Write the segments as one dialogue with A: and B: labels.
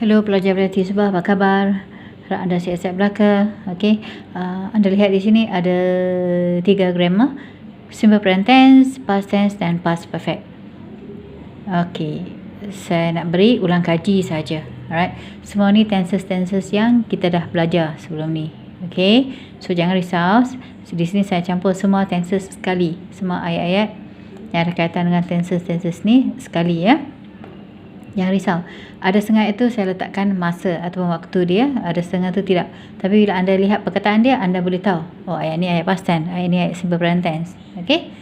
A: Hello pelajar-pelajar Tisbah, apa khabar? Harap anda sihat-sihat belaka. Okey, anda lihat di sini ada 3 grammar: simple present tense, past tense dan past perfect. Okey, saya nak beri ulang kaji saja. Alright, semua ni tenses yang kita dah belajar sebelum ni. Okey, so jangan risau. Di sini saya campur semua tenses sekali, semua ayat-ayat yang ada kaitan dengan tenses ni sekali ya. Jangan risau. Ada setengah itu saya letakkan masa ataupun waktu dia, ada setengah itu tidak. Tapi bila anda lihat perkataan dia, anda boleh tahu, oh ayat ni ayat past tense, ayat ni ayat simple present tense. Okey?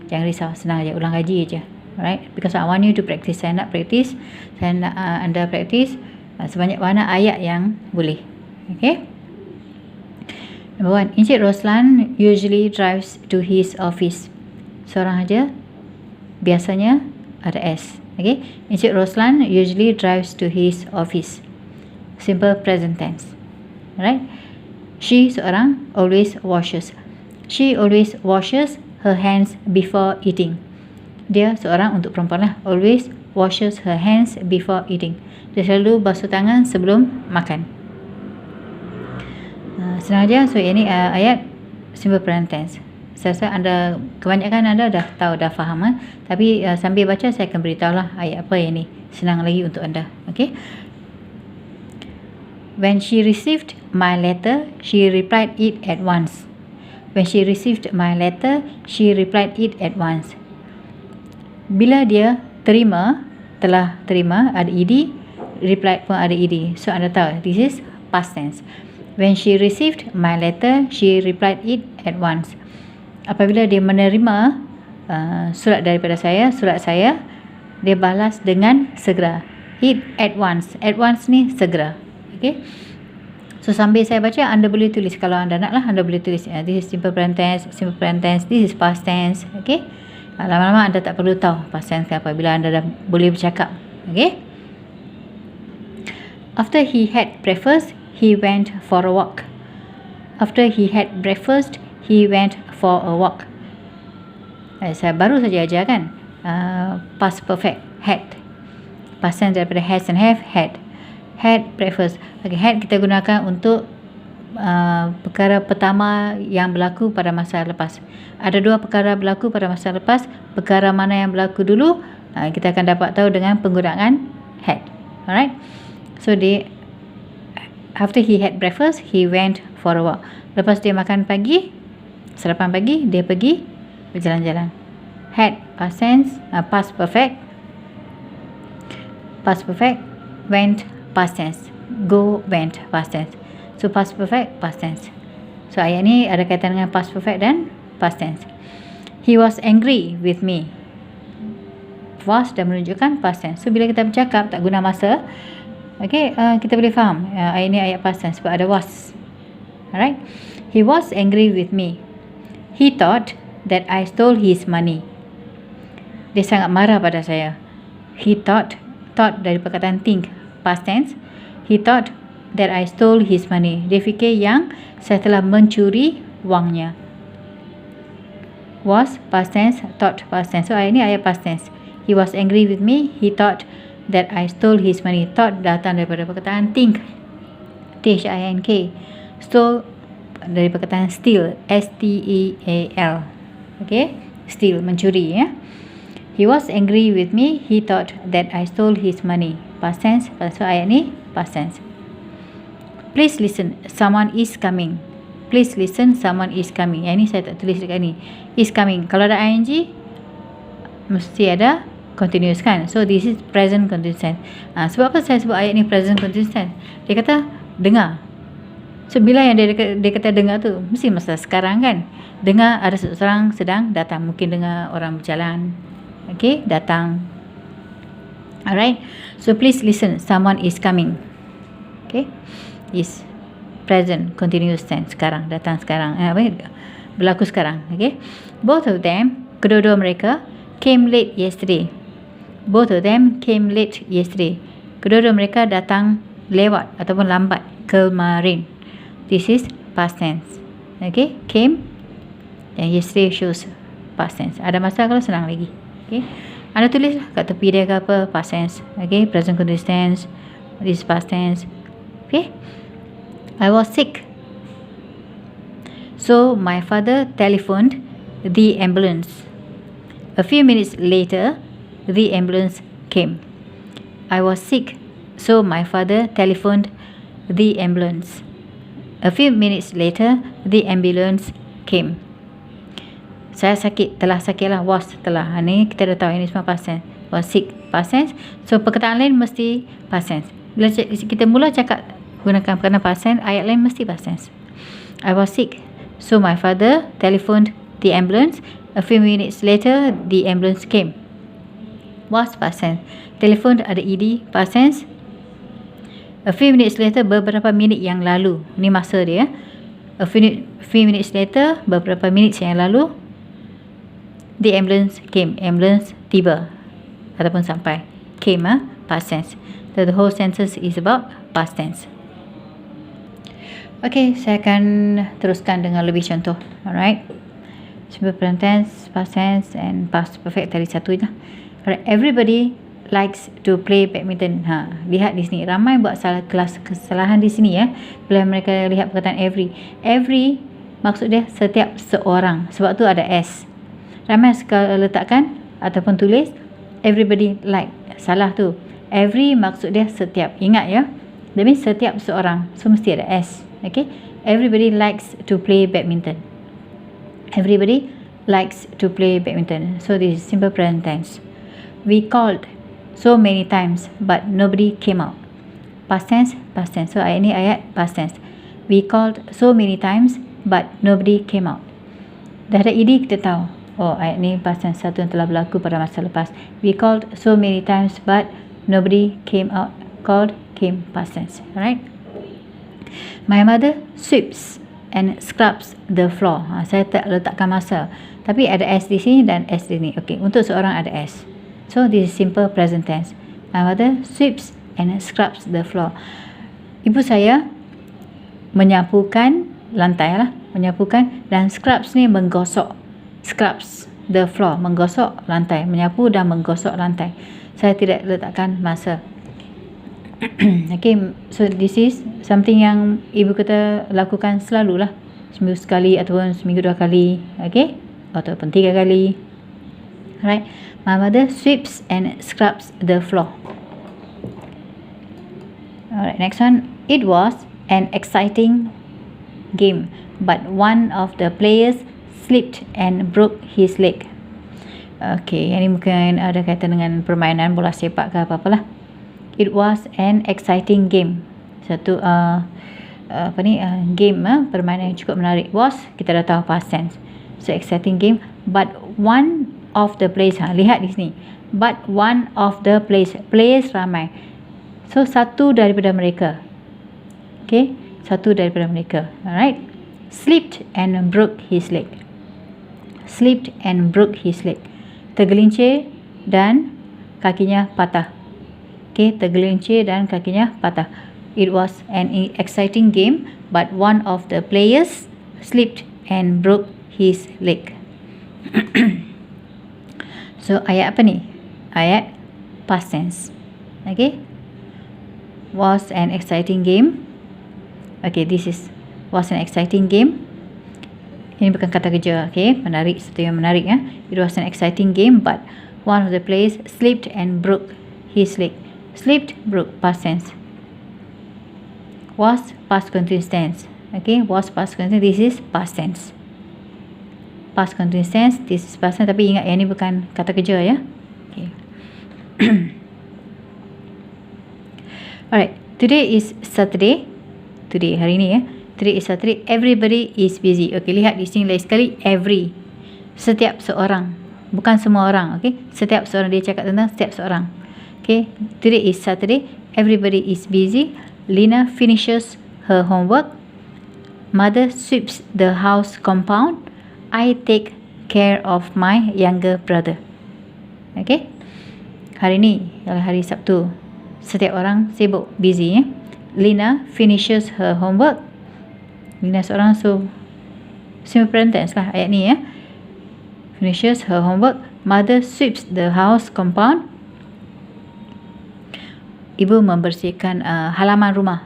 A: Jangan risau, senang aja, ulang kaji aja. Alright? Because I want you to practice. Saya nak practice, saya nak anda practice sebanyak mana ayat yang boleh. Okey? Number 1, Encik Roslan usually drives to his office. Seorang aja, biasanya ada S. Okay, Encik Roslan usually drives to his office. Simple present tense. Alright. She seorang always washes. She always washes her hands before eating. Dia seorang untuk perempuan lah, always washes her hands before eating. Dia selalu basuh tangan sebelum makan. Senang aja. So ini ayat simple present tense. Saya rasa anda, kebanyakan anda dah tahu, dah faham tapi sambil baca saya akan beritahu lah ayat apa yang ni, senang lagi untuk anda. Okay. When she received my letter, she replied it at once. When she received my letter, she replied it at once. Bila dia terima, telah terima, ada ed, replied pun ada ed. So anda tahu this is past tense. When she received my letter, she replied it at once. Apabila dia menerima surat daripada saya, dia balas dengan segera. It at once. At once ni segera. Okay. So sambil saya baca, anda boleh tulis. Kalau anda nak lah, anda boleh tulis. This is simple present tense, simple present tense. This is past tense. Okay. Lama-lama anda tak perlu tahu past tense ke apa, bila anda dah boleh bercakap. Okay. After he had breakfast, he went for a walk. After he had breakfast, he went for a walk. Saya baru saja ajar kan, past perfect, had. Past tense daripada has and have, had. Had breakfast. Okay, had kita gunakan untuk perkara pertama yang berlaku pada masa lepas. Ada dua perkara berlaku pada masa lepas. Perkara mana yang berlaku dulu, kita akan dapat tahu dengan penggunaan had. Alright. So after he had breakfast, he went for a walk. Lepas dia makan pagi, sarapan pagi, dia pergi berjalan-jalan. Had past tense, past perfect. Past perfect, went past tense. Go, went past tense. So past perfect, past tense. So ayat ni ada kaitan dengan past perfect dan past tense. He was angry with me. Was dah menunjukkan past tense. So bila kita bercakap tak guna masa, okay, kita boleh faham ayat ni ayat past tense sebab ada was. Alright. He was angry with me. He thought that I stole his money. Dia sangat marah pada saya. He thought dari perkataan think, past tense. He thought that I stole his money. Dia fikir yang saya telah mencuri wangnya. Was past tense, thought past tense. So ayat ni ayat past tense. He was angry with me. He thought that I stole his money. Thought datang daripada perkataan think, T-H-I-N-K. Stole dari perkataan steal, S-T-E-A-L. Okay, steal, mencuri ya. He was angry with me. He thought that I stole his money. Past tense. So ayat ni past tense. Please listen, someone is coming. Please listen, someone is coming. Yang ni saya tak tulis dekat ni. Is coming. Kalau ada ing, mesti ada continuous kan. So this is present continuous tense. Sebab apa saya sebut ayat ni present continuous tense? Dia kata dengar. So bila yang dia kata dengar tu, mesti masa sekarang kan. Dengar ada seseorang sedang datang. Mungkin dengar orang berjalan. Okay, datang. Alright. So please listen, someone is coming. Okay. Is present continuous tense. Sekarang, datang sekarang. Berlaku sekarang. Okay. Both of them, kedua-dua mereka, came late yesterday. Both of them came late yesterday. Kedua-dua mereka datang lewat ataupun lambat kemarin. This is past tense. Okay, came dan yesterday shows past tense. Ada masalah kalau senang lagi. Okay, anda tulis kat tepi dia ke apa, past tense. Okay, present continuous tense, This is past tense. Okay. I was sick. So my father telephoned the ambulance. A few minutes later, the ambulance came. I was sick. So my father telephoned the ambulance. A few minutes later, the ambulance came. Saya sakit, telah sakit lah, was, telah. Ni kita dah tahu, ini semua past tense. Was sick, past tense. So perkataan lain mesti past tense. Bila kita mula cakap gunakan perkataan past tense, ayat lain mesti past tense. I was sick. So my father telephoned the ambulance. A few minutes later, the ambulance came. Was past tense. Telephone ada ed, past tense. A few minutes later, beberapa minit yang lalu. Ni masa dia. A few minutes later, beberapa minit yang lalu, the ambulance came. Ambulance tiba ataupun sampai. Came, past tense. So the whole sentence is about past tense. Okay, saya akan teruskan dengan lebih contoh. Alright. Simple present tense, past tense and past perfect tadi satu je. Alright, everybody likes to play badminton. Lihat di sini, ramai buat kesalahan di sini ya. Bila mereka lihat perkataan every. Every maksud dia setiap seorang. Sebab tu ada s. Ramai sekali letakkan ataupun tulis everybody like. Salah tu. Every maksud dia setiap. Ingat ya. That means setiap seorang. So mesti ada s. Okay. Everybody likes to play badminton. Everybody likes to play badminton. So this is simple present tense. We called so many times but nobody came out. Past tense, past tense. So ayat ni ayat past tense. We called so many times but nobody came out. Dah ada ed kita tahu. Oh, ayat ni past tense, satu yang telah berlaku pada masa lepas. We called so many times but nobody came out. Called, came, past tense. Alright. My mother sweeps and scrubs the floor. Saya tak letakkan masa. Tapi ada s di sini dan s di sini. Okay, untuk seorang ada s. So this is simple present tense. My mother sweeps and scrubs the floor. Ibu saya menyapukan lantai lah, menyapukan, dan scrubs ni menggosok. Scrubs the floor, menggosok lantai, menyapu dan menggosok lantai. Saya tidak letakkan masa. Okay, so this is something yang ibu kita lakukan selalu lah. Seminggu sekali ataupun seminggu 2 kali. Okay, ataupun 3 kali. Right. My mother sweeps and scrubs the floor. Alright, next one. It was an exciting game, but one of the players slipped and broke his leg. Okay, ini mungkin ada kaitan dengan permainan bola sepak ke apa-apalah. It was an exciting game. Satu game, permainan yang cukup menarik. Was, kita dah tahu past tense. So exciting game, but one of the players, lihat di sini, but one of the players ramai, so satu daripada mereka. Okay, satu daripada mereka. Alright. Slipped and broke his leg. Slipped and broke his leg. Tergelincir dan kakinya patah. Okay, tergelincir dan kakinya patah. It was an exciting game, but one of the players slipped and broke his leg. So ayat apa ni? Ayat past tense. Okay. Was an exciting game. Okay, this is was an exciting game. Ini bukan kata kerja. Okay, menarik, satu yang menarik ya. It was an exciting game, but one of the players slipped and broke his leg. Slipped, broke, past tense. Was past continuous tense. Okay, was past continuous. This is past tense. Past continuous tense, this is past tense, tapi ingat yang ni bukan kata kerja ya. Okay. Alright, today is Saturday. Today, hari ni ya. Today is Saturday. Everybody is busy. Okay, lihat di sini lagi sekali. Every. Setiap seorang. Bukan semua orang. Okay, setiap seorang. Dia cakap tentang setiap seorang. Okay, today is Saturday. Everybody is busy. Lina finishes her homework. Mother sweeps the house compound. I take care of my younger brother. Okay. Hari ni adalah hari Sabtu. Setiap orang sibuk, busy ya. Lina finishes her homework. Lina seorang, so simple present tense lah ayat ni ya. Finishes her homework. Mother sweeps the house compound. Ibu membersihkan halaman rumah.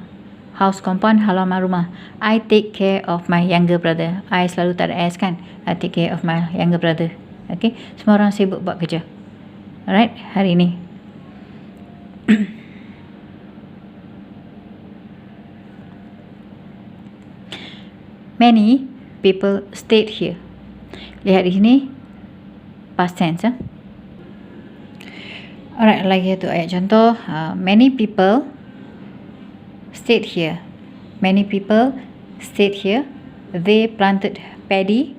A: House compound, halaman rumah. I take care of my younger brother. I selalu tak ada S kan. I take care of my younger brother. Okay, semua orang sibuk buat kerja. Alright, hari ini. Many people stayed here. Lihat di sini, past tense. Alright, lagi satu ayat contoh. Many people stayed here. Many people stayed here. They planted paddy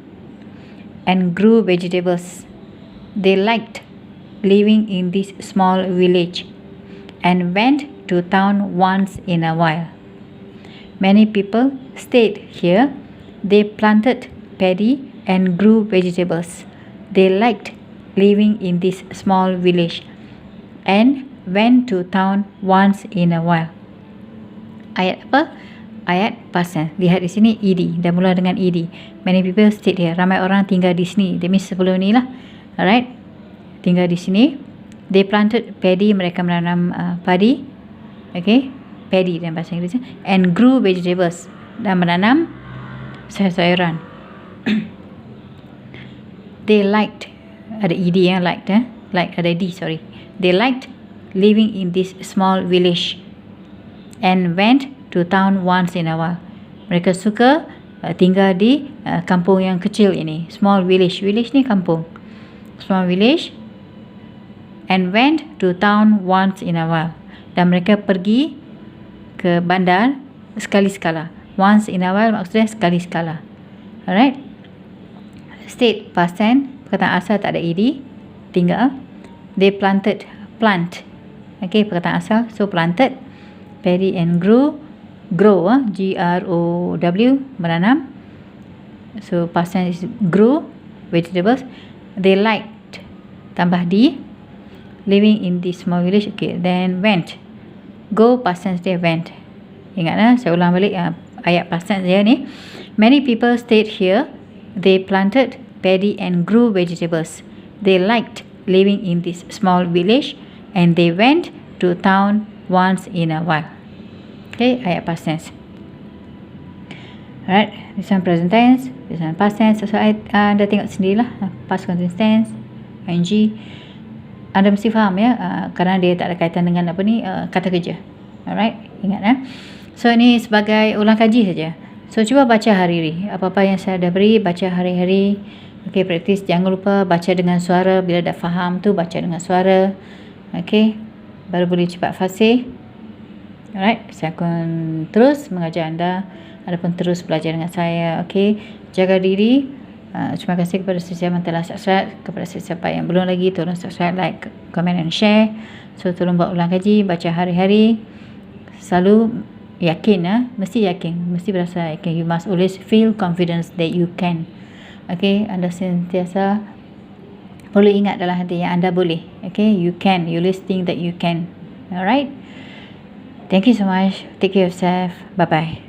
A: and grew vegetables. They liked living in this small village and went to town once in a while. Many people stayed here. They planted paddy and grew vegetables. They liked living in this small village and went to town once in a while. Ayat apa? Ayat past tense. Lihat di sini ed, dah mula dengan ed. Many people stayed here. Ramai orang tinggal di sini. That means sebelum ni lah. Alright. Tinggal di sini. They planted paddy, mereka menanam padi. Okay, paddy dalam bahasa Inggeris. And grew vegetables, dan menanam sayur-sayuran. They liked, ada ed yang liked, like ada d, sorry. They liked living in this small village and went to town once in a while. Mereka suka tinggal di kampung yang kecil ini. Small village. Village ni kampung. Small village. And went to town once in a while. Dan mereka pergi ke bandar sekali-sekala. Once in a while maksudnya sekali-sekala. Alright. State past tense. Perkataan asal tak ada ed. Tinggal. They planted. Plant. Okay, perkataan asal. So planted. Paddy and grew. Grow. G-R-O-W. Menanam. So past tense is grew. Vegetables. They liked. Tambah di. Living in this small village. Okay, then went. Go past tense dia went. Ingatlah, saya ulang balik ayat past tense dia ni. Many people stayed here. They planted paddy and grew vegetables. They liked living in this small village and they went to town once in a while. Okay, ayat past tense. Alright, this one present tense, this one past tense. So anda tengok sendirilah, past continuous tense, ing. Anda mesti faham ya, kerana dia tak ada kaitan dengan apa ni, kata kerja. Alright, ingat So ini sebagai ulang kaji saja. So cuba baca hari-hari. Apa-apa yang saya dah beri, baca hari-hari. Okay, praktis. Jangan lupa baca dengan suara. Bila dah faham tu, baca dengan suara. Okay, baru boleh cepat fasih. Alright, saya akan terus mengajar anda. Anda pun terus belajar dengan saya. Okay, jaga diri. Terima kasih kepada sesiapa yang telah subscribe. Kepada sesiapa yang belum lagi, tolong subscribe, like, comment and share. So tolong buat ulang kaji, baca hari-hari. Selalu yakin, mesti yakin, mesti berasa yakin. You must always feel confidence that you can. Okay, anda sentiasa boleh ingat dalam hati yang anda boleh. Okay, you can. You always think that you can. Alright. Thank you so much. Take care of yourself. Bye bye.